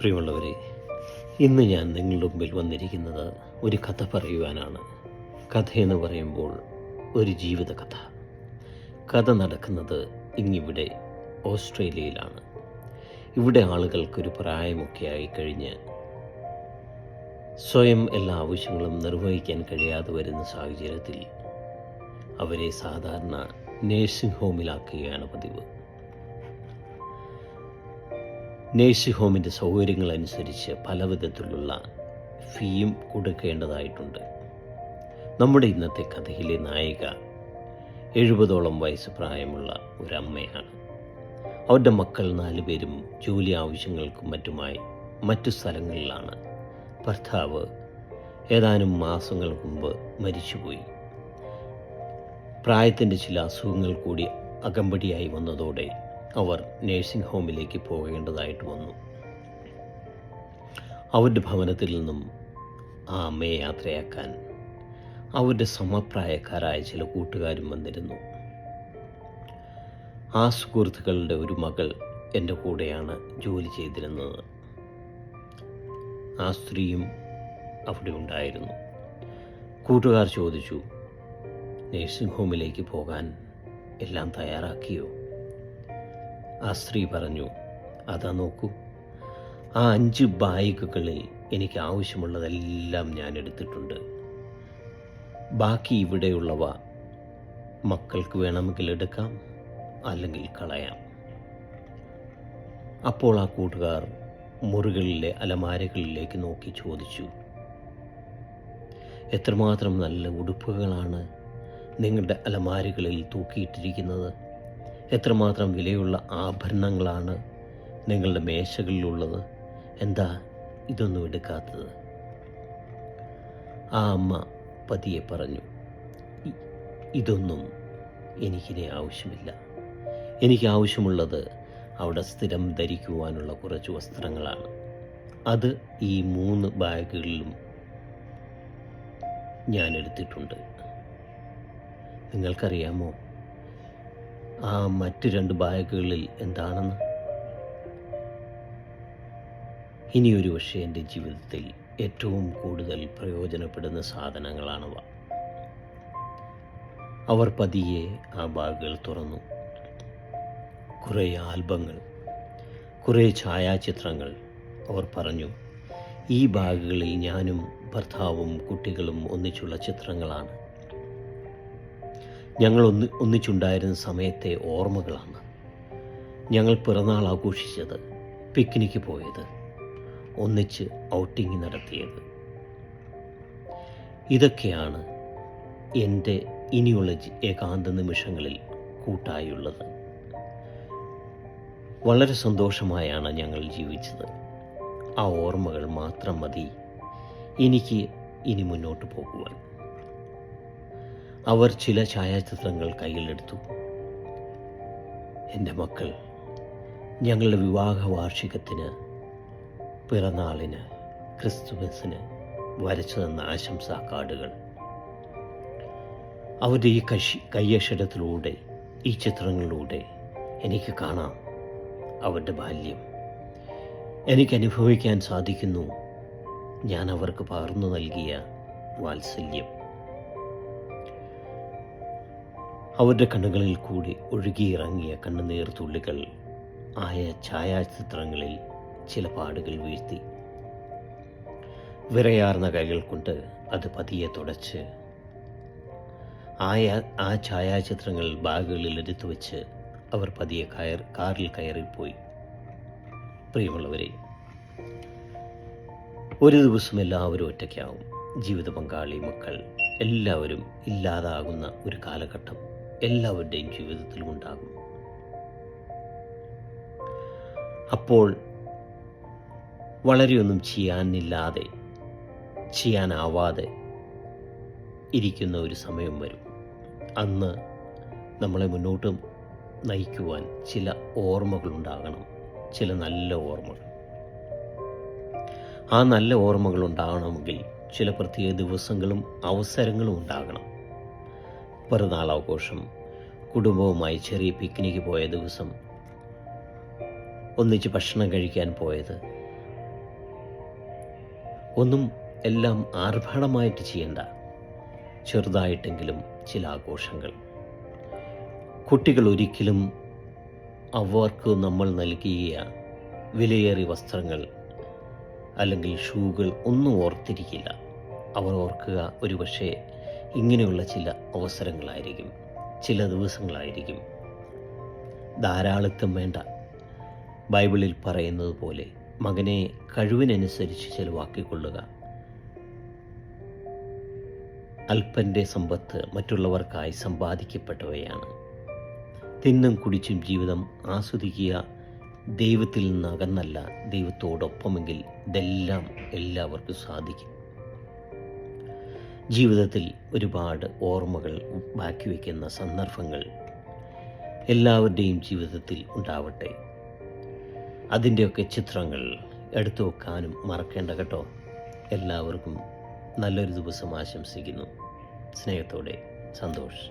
പ്രിയമുള്ളവരെ, ഇന്ന് ഞാൻ നിങ്ങളുടെ മുമ്പിൽ വന്നിരിക്കുന്നത് ഒരു കഥ പറയുവാനാണ്. കഥയെന്ന് പറയുമ്പോൾ ഒരു ജീവിത കഥ. കഥ നടക്കുന്നത് ഇങ്ങിവിടെ ഓസ്ട്രേലിയയിലാണ്. ഇവിടെ ആളുകൾക്കൊരു പ്രായമൊക്കെ ആയിക്കഴിഞ്ഞ് സ്വയം എല്ലാ ആവശ്യങ്ങളും നിർവഹിക്കാൻ കഴിയാതെ വരുന്ന സാഹചര്യത്തിൽ അവരെ സാധാരണ നേഴ്സിംഗ് ഹോമിലാക്കുകയാണ് പതിവ്. നേഴ്സിംഗ് ഹോമിൻ്റെ സൗകര്യങ്ങളനുസരിച്ച് പല വിധത്തിലുള്ള ഫീയും കൊടുക്കേണ്ടതായിട്ടുണ്ട്. നമ്മുടെ ഇന്നത്തെ കഥയിലെ നായിക 70ഓളം വയസ്സ് പ്രായമുള്ള ഒരമ്മയാണ്. അവരുടെ മക്കൾ 4 പേരും ജോലി ആവശ്യങ്ങൾക്കും മറ്റുമായി മറ്റു സ്ഥലങ്ങളിലാണ്. ഭർത്താവ് ഏതാനും മാസങ്ങൾക്ക് മുമ്പ് മരിച്ചുപോയി. പ്രായത്തിൻ്റെ ചില അസുഖങ്ങൾ കൂടി അകമ്പടിയായി വന്നതോടെ അവർ നേഴ്സിംഗ് ഹോമിലേക്ക് പോകേണ്ടതായിട്ട് വന്നു. അവരുടെ ഭവനത്തിൽ നിന്നും ആ അമ്മയെ യാത്രയാക്കാൻ അവരുടെ സമപ്രായക്കാരായ ചില കൂട്ടുകാരും വന്നിരുന്നു. ആ സുഹൃത്തുക്കളുടെ ഒരു മകൾ എൻ്റെ കൂടെയാണ് ജോലി ചെയ്തിരുന്നത്. ആ സ്ത്രീയും അവിടെ ഉണ്ടായിരുന്നു. കൂട്ടുകാർ ചോദിച്ചു, നേഴ്സിംഗ് ഹോമിലേക്ക് പോകാൻ എല്ലാം തയ്യാറാക്കിയോ? ആ സ്ത്രീ പറഞ്ഞു, അതാ നോക്കൂ, ആ 5 ബാഗുകളിൽ എനിക്ക് ആവശ്യമുള്ളതെല്ലാം ഞാൻ എടുത്തിട്ടുണ്ട്. ബാക്കി ഇവിടെയുള്ളവ മക്കൾക്ക് വേണമെങ്കിൽ എടുക്കാം, അല്ലെങ്കിൽ കളയാം. അപ്പോൾ ആ കൂട്ടുകാർ മുറികളിലെ അലമാരകളിലേക്ക് നോക്കി ചോദിച്ചു, എത്രമാത്രം നല്ല ഉടുപ്പുകളാണ് നിങ്ങളുടെ അലമാരകളിൽ തൂക്കിയിട്ടിരിക്കുന്നത്? എത്രമാത്രം വിലയുള്ള ആഭരണങ്ങളാണ് നിങ്ങളുടെ മേശകളിലുള്ളത്? എന്താ ഇതൊന്നും എടുക്കാത്തത്? ആ അമ്മ പതിയെ പറഞ്ഞു, ഇതൊന്നും എനിക്കിനി ആവശ്യമില്ല. എനിക്ക് ആവശ്യമുള്ളത് അവിടെ സ്ഥിരം ധരിക്കുവാനുള്ള കുറച്ച് വസ്ത്രങ്ങളാണ്. അത് ഈ 3 ബാഗുകളിലും ഞാൻ എടുത്തിട്ടുണ്ട്. നിങ്ങൾക്കറിയാമോ ആ മറ്റ് 2 ബാഗുകളിൽ എന്താണെന്ന്? ഇനിയൊരു പക്ഷേ എൻ്റെ ജീവിതത്തിൽ ഏറ്റവും കൂടുതൽ പ്രയോജനപ്പെടുന്ന സാധനങ്ങളാണവ. അവർ പതിയെ ആ ബാഗുകൾ തുറന്നു. കുറേ ആൽബങ്ങൾ, കുറേ ഛായാചിത്രങ്ങൾ. അവർ പറഞ്ഞു, ഈ ബാഗുകളിൽ ഞാനും ഭർത്താവും കുട്ടികളും ഒന്നിച്ചുള്ള ചിത്രങ്ങളാണ്. ഞങ്ങൾ ഒന്നിച്ചുണ്ടായിരുന്ന സമയത്തെ ഓർമ്മകളാണ്. ഞങ്ങൾ പിറന്നാൾ ആഘോഷിച്ചത്, പിക്നിക്ക് പോയത്, ഒന്നിച്ച് ഔട്ടിങ് നടത്തിയത്. ഇതൊക്കെയാണ് എൻ്റെ ഇനിയുള്ള ഏകാന്ത നിമിഷങ്ങളിൽ കൂട്ടായുള്ളത്. വളരെ സന്തോഷമായാണ് ഞങ്ങൾ ജീവിച്ചത്. ആ ഓർമ്മകൾ മാത്രം മതി എനിക്ക് ഇനി മുന്നോട്ട് പോകുവാൻ. അവർ ചില ഛായാചിത്രങ്ങൾ കയ്യിലെടുത്തു. എൻ്റെ മക്കൾ ഞങ്ങളുടെ വിവാഹ വാർഷികത്തിന്, പിറന്നാളിന്, ക്രിസ്തുമസിന് വരച്ചു തന്ന ആശംസാ കാർഡുകൾ. അവരുടെ ഈ കയ്യക്ഷരത്തിലൂടെ, ഈ ചിത്രങ്ങളിലൂടെ എനിക്ക് കാണാം അവരുടെ ബാല്യം. എനിക്ക് അനുഭവിക്കാൻ സാധിക്കുന്നു ഞാൻ അവർക്ക് പകർന്നു നൽകിയ വാത്സല്യം. അവരുടെ കണ്ണുകളിൽ കൂടി ഒഴുകിയിറങ്ങിയ കണ്ണുനീർ തുള്ളികൾ ആയ ഛായാചിത്രങ്ങളിൽ ചില പാടുകൾ വീഴ്ത്തി. വിറയാർന്ന കൈകൾ കൊണ്ട് അത് പതിയെ തുടച്ച് ആ ഛായാചിത്രങ്ങൾ ബാഗുകളിൽ എടുത്തു വെച്ച് അവർ പതിയെ കാറിൽ കയറിപ്പോയി. പ്രിയമുള്ളവരെ, ഒരു ദിവസം എല്ലാവരും ഒറ്റയ്ക്കാവും. ജീവിത പങ്കാളി, മക്കൾ എല്ലാവരും ഇല്ലാതാകുന്ന ഒരു കാലഘട്ടം എല്ലാവരുടെയും ജീവിതത്തിലും ഉണ്ടാകും. അപ്പോൾ വളരെയൊന്നും ചെയ്യാനാവാതെ ഇരിക്കുന്ന ഒരു സമയം വരും. അന്ന് നമ്മളെ മുന്നോട്ട് നയിക്കുവാൻ ചില ഓർമ്മകളുണ്ടാകണം, ചില നല്ല ഓർമ്മകൾ. ആ നല്ല ഓർമ്മകൾ ഉണ്ടാകണമെങ്കിൽ ചില പ്രത്യേക ദിവസങ്ങളും അവസരങ്ങളും ഉണ്ടാകണം. പിറന്നാൾ ആഘോഷം, കുടുംബവുമായി ചെറിയ പിക്നിക്ക് പോയ ദിവസം, ഒന്നിച്ച് ഭക്ഷണം കഴിക്കാൻ പോയത്, ഒന്നും എല്ലാം ആർഭാടമായിട്ട് ചെയ്യണ്ട, ചെറുതായിട്ടെങ്കിലും ചില ആഘോഷങ്ങൾ. കുട്ടികൾ ഒരിക്കലും അവർക്ക് നമ്മൾ നൽകിയ വിലയേറിയ വസ്ത്രങ്ങൾ അല്ലെങ്കിൽ ഷൂകൾ ഒന്നും ഓർത്തിരിക്കില്ല. അവർ ഓർക്കുക ഒരുപക്ഷെ ഇങ്ങനെയുള്ള ചില അവസരങ്ങളായിരിക്കും, ചില ദിവസങ്ങളായിരിക്കും. ധാരാളിത്തം വേണ്ട. ബൈബിളിൽ പറയുന്നത് പോലെ മകനെ കഴിവിനനുസരിച്ച് ചെലവാക്കിക്കൊള്ളുക. അല്പൻ്റെ സമ്പത്ത് മറ്റുള്ളവർക്കായി സമ്പാദിക്കപ്പെട്ടവയാണ്. തിന്നും കുടിച്ചും ജീവിതം ആസ്വദിക്കുക, ദൈവത്തിൽ നിന്ന് അകന്നല്ല, ദൈവത്തോടൊപ്പമെങ്കിൽ ഇതെല്ലാം എല്ലാവർക്കും സാധിക്കും. ജീവിതത്തിൽ ഒരുപാട് ഓർമ്മകൾ ബാക്കി വയ്ക്കുന്ന സന്ദർഭങ്ങൾ എല്ലാവരുടെയും ജീവിതത്തിൽ ഉണ്ടാവട്ടെ. അതിൻ്റെയൊക്കെ ചിത്രങ്ങൾ എടുത്തു വെക്കാനും മറക്കേണ്ട കേട്ടോ. എല്ലാവർക്കും നല്ലൊരു ദിവസം ആശംസിക്കുന്നു. സ്നേഹത്തോടെ, സന്തോഷ്.